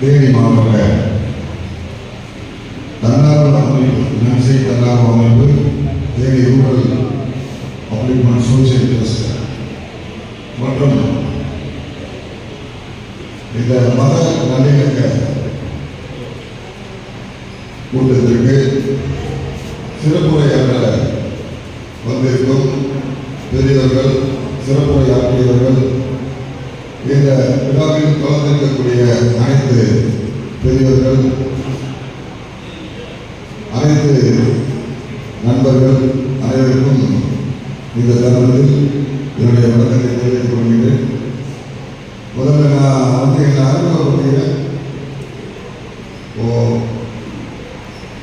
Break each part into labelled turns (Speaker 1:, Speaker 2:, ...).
Speaker 1: தேனி மாவட்ட தன்னார்வ அமைப்பு நன்சை தன்னார்வ அமைப்பு Theni rural public social trust மற்றும் இந்த மத நல்லிணக்க கூட்டத்திற்கு சிறப்புரையாக வந்திருக்கும் பெரியவர்கள், சிறப்புரையாற்றியவர்கள், இந்த விழாவில் கலந்திருக்கக்கூடிய அனைத்து பெரியவர்கள், அனைத்து நண்பர்கள் அனைவருக்கும் இந்த தருணத்தில் என்னுடைய வணக்கத்தை தெரிவித்துக் கொள்கிறேன். முதல்ல நான் வந்து என்னை அறிமுகப்படுத்துகிறேன்.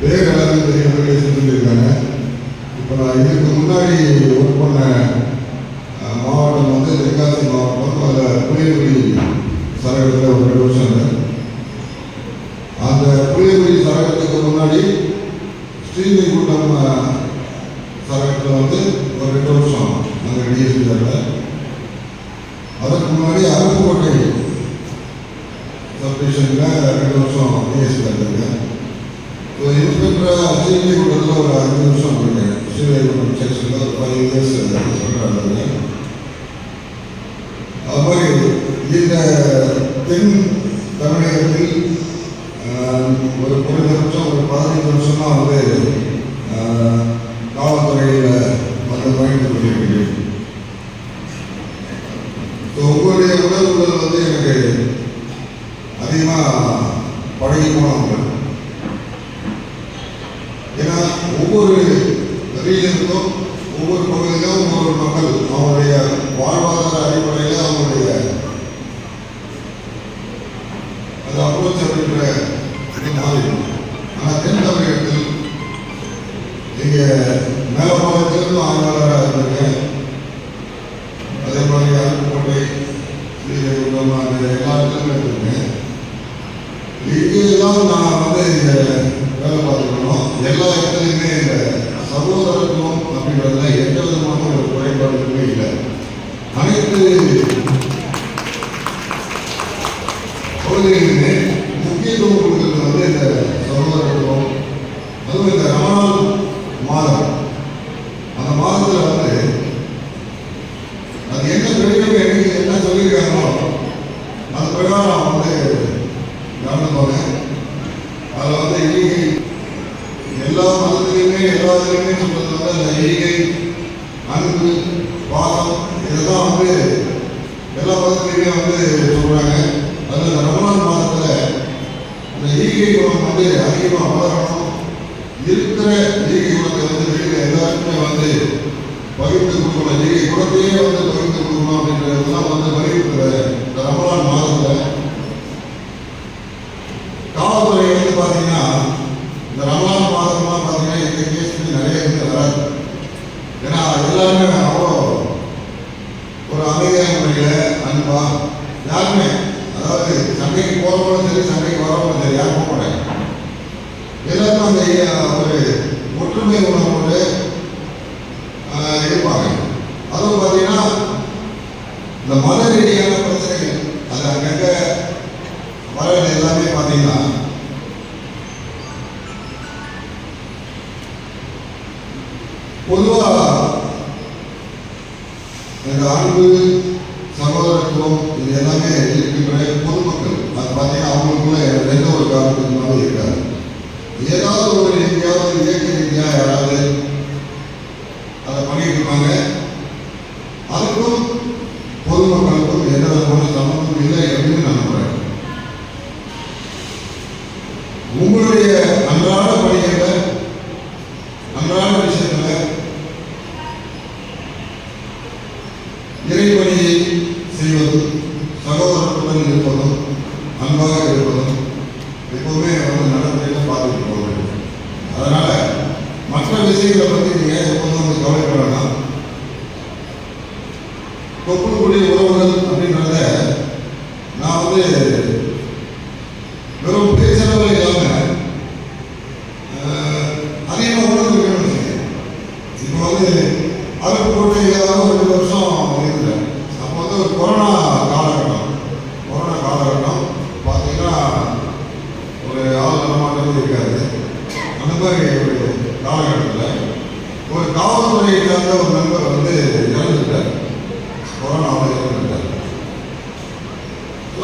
Speaker 1: பேர் எல்லாரும் தெரியவர்களே சொல்லியிருக்காங்க. இப்போ நான் இதுக்கு முன்னாடி ஒர்க் பண்ண மாவட்டம் வந்து தென்காசி மாவட்டம். அதில் புளியகுடி சரகத்தில் ஒரு 2 வருஷம் இருந்தேன். அந்த புளியகுடி சரகத்துக்கு முன்னாடி ஸ்ரீவைகுண்டம் சரகத்தில் வந்து ஒரு 2 வருஷம் அங்கே டிஎஸ்பி இருந்தேன். அதுக்கு முன்னாடி அருப்புக்கோட்டை சப்ஸ்டேஷனில் 2 வருஷம் டிஎஸ்பி இருந்திருக்கேன். இன்ஸ்பெக்டராக ஸ்ரீவைகுண்டத்தில் ஒரு 5 வருஷம் இருக்கேன். ஸ்ரீவைகுண்டம் செக்ஷனில் ஒரு 5 இயர்ஸ் இன்ஸ்பெக்டராக இருந்தேன். அது மாதிரி இந்த தென் தமிழகத்தில் ஒரு குறைந்தபட்சம் ஒரு 15 வருஷமாக வந்து காவல்துறையில் வந்து பயணித்து கொண்டிருக்கிறேன். உங்களுடைய உணர்வுகள் வந்து எனக்கு அதிகமாக பழகி போனவங்க. ஏன்னா ஒவ்வொரு ரீஜனுக்கும் ஒவ்வொரு பகுதியிலும் ஒவ்வொரு மக்கள் அவங்களுடைய வாழ்வாதார அடிப்படையில் அவங்களுடைய அது அப்ரோச் அப்படின்ற மாறி. ஆனால் தென் தமிழகத்தில் இங்கே மேலப்பாளையத்திலிருந்து ஆய்வாளராக இருந்திருக்கேன். அதே மாதிரி அருப்புக்கோட்டை, ஸ்ரீவைகுண்டம் அந்த எல்லா இடத்துலையும் இருந்திருக்கேன். இங்கெல்லாம் நான் வந்து இங்கே வேலை பார்த்துக்கணும். எல்லா இடத்துலையுமே இந்த சகோதரத்துவம் அப்படின்றதுல எந்த விதமான ஒரு குறைபாடுகளுமே இல்லை. அனைத்து பகுதிகளிலுமே முக்கியத்துவம் கொடுக்கிறது வந்து இந்த சகோதரத்துவம். அதுவும் இந்த ரமணான் மாதம், அந்த மாதத்தில் வந்து அது என்ன பெரியவங்க எனக்கு என்ன சொல்லியிருக்காங்களோ அது பிரகாரம் வந்து நடந்துப்பாங்க. அதில் வந்து ஈகை எல்லா மதத்திலையுமே எல்லா இதுலையுமே சொல்றது வந்து அந்த ஈகை, அன்பு, பாசம் இதெல்லாம் வந்து எல்லா மதத்திலையுமே வந்து சொல்கிறாங்க. அது இந்த ரமணான் மாதத்தில் இந்த ஈகை குணம் வந்து அதிகமாக வளரணும். இருக்கிற ஈகை குணத்தை வந்து வெளியில் எல்லாருக்குமே வந்து பகிர்ந்து கொடுக்கணும். ஈகை குணத்தையே வந்து பகிர்ந்து கொடுக்கணும் அப்படின்றதெல்லாம் வந்து வலியுறுத்துற இந்த ரமணான் மாதத்தில் காவல்துறை வந்து பார்த்தீங்கன்னா இந்த ரமணான் மாதம்லாம் பார்த்தீங்கன்னா இந்த கேஸ் நிறைய வராது. ஏன்னா எல்லாருமே அவ்வளோ ஒரு அமைதியான முறையில் அன்பா யாருமே, அதாவது சண்டைக்கு போகிறவங்களும் சரி சண்டைக்கு வரவங்களும் சரி யாரும் போக மாட்டாங்க. எல்லாருமே அந்த ஒரு ஒற்றுமை உணர்வோடு இருப்பாங்க. அதுவும் பார்த்தீங்கன்னா இந்த மத ரீதியான பிரச்சனைகள் அது அங்கங்கே வரது எல்லாமே பார்த்தீங்கன்னா பொதுவாக இந்த அன்பு, சகோதரத்துவம் இது எல்லாமே இருக்கின்ற பொதுமக்கள் அது பார்த்தீங்கன்னா அவங்களுக்குள்ள எந்த ஒரு காரணத்துக்குனாலும் இருக்காது. ஏதாவது ஒரு எங்கேயாவது இயக்க ரீதியாக யாராவது அதை பண்ணிட்டு இருப்பாங்க. அதுக்கும் பொதுமக்களுக்கும் எந்த விதமான சம்பந்தமும் இல்லை அப்படின்னு நான் நம்புறேன். உங்களுடைய அன்றாட பணிகளில் அன்றாட விஷயத்தில் இறைப்பணியை செய்வதும் சகோதரத்துடன் இருப்பதும் அன்பாக இருப்பதும் எப்பவுமே வந்து நடைமுறையில் பார்த்துட்டு போக வேண்டும். அதனால மற்ற விஷயங்களை பற்றி நீங்கள் எப்போதும் வந்து கவலைப்பட வேண்டாம். தொப்புள்கூடிய உறவுகள் அப்படின்றத நான் வந்து வெறும் பேச்சளவில் இல்லாமல் அதிகமாக உணர்ந்து இருக்கணும்னு. இப்போ வந்து அருப்புக்கோட்டையில் 2 வருஷம் இருந்தேன். அப்போ வந்து ஒரு கொரோனா காலகட்டம் பார்த்தீங்கன்னா ஒரு ஆள் நடமாட்டமே இருக்காது. அந்த மாதிரி ஒரு காலகட்டத்தில் ஒரு காவல்துறையை சார்ந்த ஒரு நண்பர் வந்து இறந்துட்டார், கொரோனாவில் இறந்துட்டார்.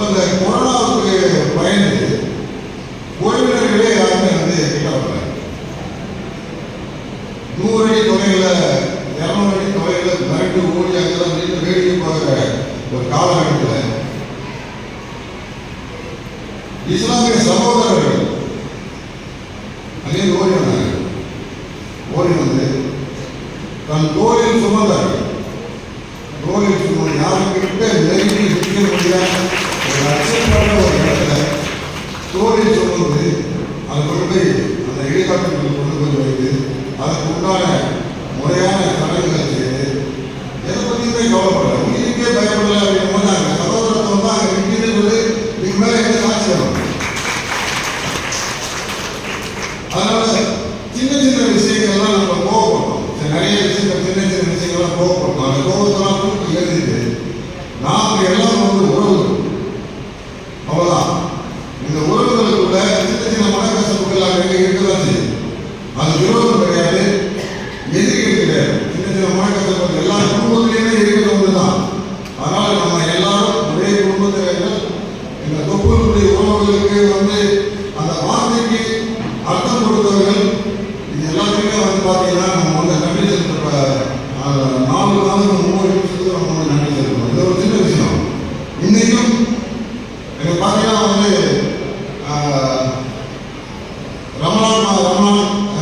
Speaker 1: அந்த கொரோனாவுக்கு பயந்து உறவினர்களே யாருமே வந்து கிட்ட வரல. 100 அடி தொலைவில் 200 அடி தொலைவில் மிரண்டு ஓடி அங்கெல்லாம் நின்று வேடிக்கை பார்க்குற ஒரு காலகட்டத்தில் இஸ்லாமிய சகோதரர்கள் அங்கே ஓடி வந்தாங்க. ஓடி வந்து தன் தோளில் சுமந்தார்கள். தோளில் சுமந்து யாருக்கிட்ட நெருங்கி நிற்க முடியாத ஒரு அச்சப்பட்ட ஒரு இடத்துல தோளில் சுமந்து அதை கொண்டு போய் அந்த ஹெலிகாப்டருக்கு கொண்டு போய் வைத்து அதுக்கு உண்டான முறையான சடங்குகள் செய்து எதை பற்றியுமே கவலைப்படல, உயிருக்கே பயப்படலை அப்படின்னு போனாங்க. சகோதரத்தை வந்து அங்கே நிற்கிறது இதுக்கு மேலே என்ன சாட்சி வரும்? அதனால சின்ன சின்ன விஷயங்கள்லாம் நம்ம கோவப்பட்டோம். நிறைய விஷயங்கள் சின்ன சின்ன விஷயங்கள்லாம் கோவப்பட்டோம். அந்த கோவத்தெல்லாம் தூக்கி எழுதிட்டு நாம் எல்லாம் வந்து உறவு, அவ்வளோதான். இந்த உறவுகளுக்குள்ள சின்ன சின்ன மனக்கசப்புகள் அங்கே இருக்கதான் செய்யும். அது விரோதம் கிடையாது, எதிரிகள் கிடையாது. சின்ன சின்ன மனக்கசப்புகள் எல்லா குடும்பத்திலையுமே இருக்கிற ஒன்று தான். அதனால நம்ம எல்லாரும் ஒரே குடும்பத்தில் இந்த தொப்புளுடைய உறவுகளுக்கு வந்து அந்த வார்த்தைக்கு அர்த்தம் கொடுத்தவர்கள் இது எல்லாத்தையுமே வந்து பார்த்தீங்கன்னா நம்ம வந்து நன்றி செலுத்த 4 நாள் 3 நிமிஷத்துக்கு நம்ம வந்து நன்றி செலுத்தணும். இது ஒரு சின்ன விஷயம். இன்னைக்கும் எனக்கு பார்த்தீங்கன்னா வந்து ரமலான் அந்த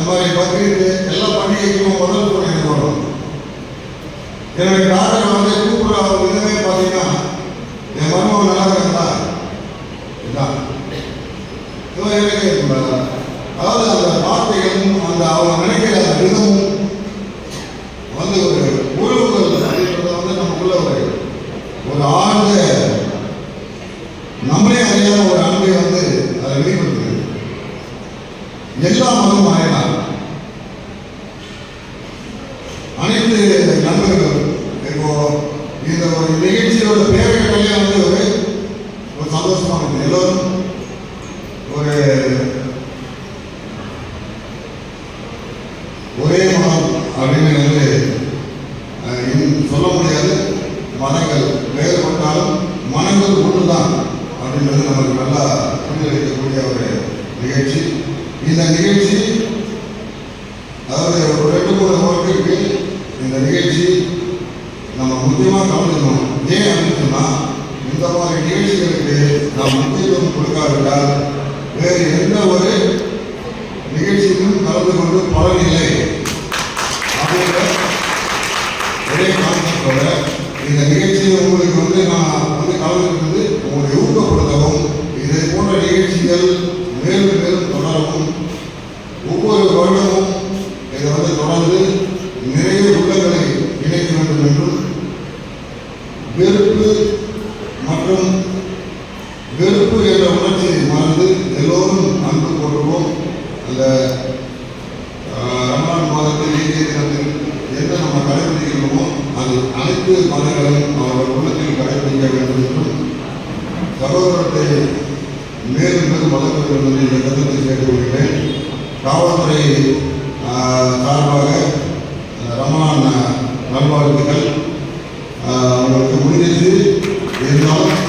Speaker 1: மாதிரி பக்ரீத் எல்லா பண்டிகைக்கும் முதல் கூட எனக்கு வரும். என்னுடைய டாக்டர் வந்து கூப்பிடுற ஒரு விதமே பார்த்தீங்கன்னா என் மருமகன் நல்லா இருந்தா இதுதான். எனக்கு அதாவது அந்த வார்த்தைகளும் அந்த அவங்க நினைக்கிற விதமும் வந்து ஒரு உறவுகள் அப்படின்றத வந்து நமக்குள்ள ஒரு ஆழ்ந்த நம்மளே அறியாத ஒரு அன்பை வந்து அதை வெளிப்படுத்துது. எல்லா மதமும் ஆயினார் அனைத்து நண்பர்கள் இப்போ இந்த ஒரு நிகழ்ச்சியோட பேரர்களே வந்து ஒரு சந்தோஷமா இருக்கு. எல்லோரும் ஒரு ஒரே மதம் அப்படின்னு வந்து சொல்ல முடியாது. மதங்கள் வேறுபட்டாலும் மனங்கள் ஒன்றுதான் அப்படின்றது நமக்கு நல்லா புரிந்து வைக்கக்கூடிய ஒரு நிகழ்ச்சி. இந்த நிகழ்ச்சி அதாவது ஒரு 2-3 வருடங்களுக்கு இந்த நிகழ்ச்சி நம்ம முக்கியமாக கவனிக்கணும். ஏன் அப்படின்னு சொன்னால் இந்த மாதிரி நிகழ்ச்சிகளுக்கு நாம் முக்கியத்துவம் கொடுக்காவிட்டால் வேறு எந்த ஒரு நிகழ்ச்சியிலும் கலந்து கொண்டு பலனில்லை அப்படின்ற ஒரே கான்செப்டோட இந்த நிகழ்ச்சியை உங்களுக்கு வந்து நான் வந்து கலந்துக்கிறது உங்களை ஊக்கப்படுத்தவும் இதே போன்ற நிகழ்ச்சிகள் மேலும் மேலும் தொடரவும் ஒவ்வொரு வருடமும் இதை வந்து தொடர்ந்து நிறைய உள்ளங்களை இணைக்க வேண்டும் என்றும் வெறுப்பு மற்றும் வெறுப்பு என்ற உணர்ச்சியை மறந்து எல்லோரும் அன்பு கொள்வோம். அந்த ரமலான் மாதத்தில் ஈகை தினத்தில் என்ன நம்ம கடைபிடிக்கிறோமோ அது அனைத்து மதங்களும் அவர்கள் உள்ளத்தில் கடைபிடிக்க வேண்டும் என்றும் சகோதரத்தை மேலும் மேலும் வளர்க்க வேண்டும் என்று இந்த கருத்தை கேட்டுக்கொள்கிறேன். காவல்துறை சார்பாக ரமலான் நல்வாழ்த்துக்கள். உங்களுக்கு முடிஞ்சிச்சு இருந்தாலும்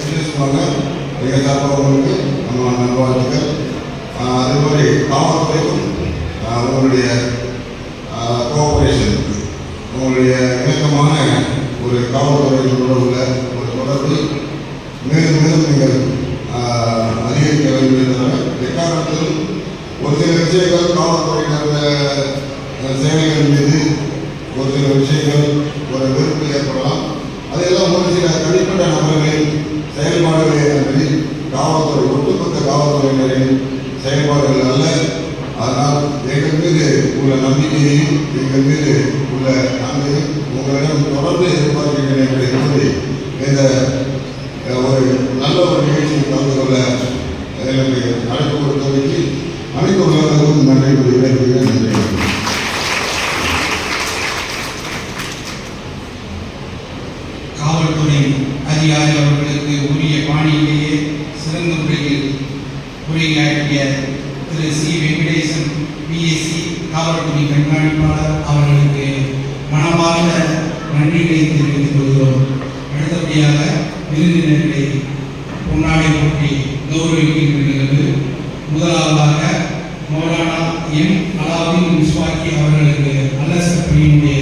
Speaker 1: சொல்லுவாங்க எங்கள் சார்பாக உங்களுக்கு நம்ம நல்வாழ்த்துக்கள். அதே மாதிரி காவல்துறைக்கும் உங்களுடைய கோஆபரேஷன், உங்களுடைய இணக்கமான ஒரு காவல்துறையினோட உள்ள ஒரு தொடர்பு மேலும் மேலும் நீங்கள் அதிகரிக்க வேண்டும் என்ற எக்காரணத்திலும் ஒரு சில விஷயங்கள் காவல்துறையினர் சேவைகள் மீது ஒரு சில விஷயங்கள் ஒரு வெறுப்பு ஏற்படலாம். அதையெல்லாம் ஒரு சில தனிப்பட்ட நபர்களின் செயல்பாடுகளை அன்றி காவல்துறை ஒட்டுமொத்த காவல்துறையினரின் செயல்பாடுகள் அல்ல. அதனால் எங்கள் மீது உள்ள நம்பிக்கையையும் எங்கள் மீது உள்ள அன்பையும் உங்களிடம் தொடர்ந்து எதிர்பார்க்கிறேன் என்று கூறி இந்த ஒரு நல்ல ஒரு நிகழ்ச்சியை கலந்து கொள்ள எனக்கு அழைப்பு கொடுத்தவைக்கு அனைத்து உலகங்களுக்கும் நன்றி கூறுகிறேன். நன்றி.
Speaker 2: காவல்துறை அதிகாரி அவர்களுக்கு உரிய பாணியிலேயே கண்காணிப்பாளர் அவர்களுக்கு மனமார்ந்த நன்றிகளை தெரிவித்துக் கொள்கிறோம். அடுத்தபடியாக விருந்தினர்களை பொன்னாடை போட்டி கௌரவிக்கின்ற நிகழ்வு. முதலாவதாக மௌலானா எம் அலாவுதீன் மிஸ்வாக்கி அவர்களுக்கு அல்லச பணியினுடைய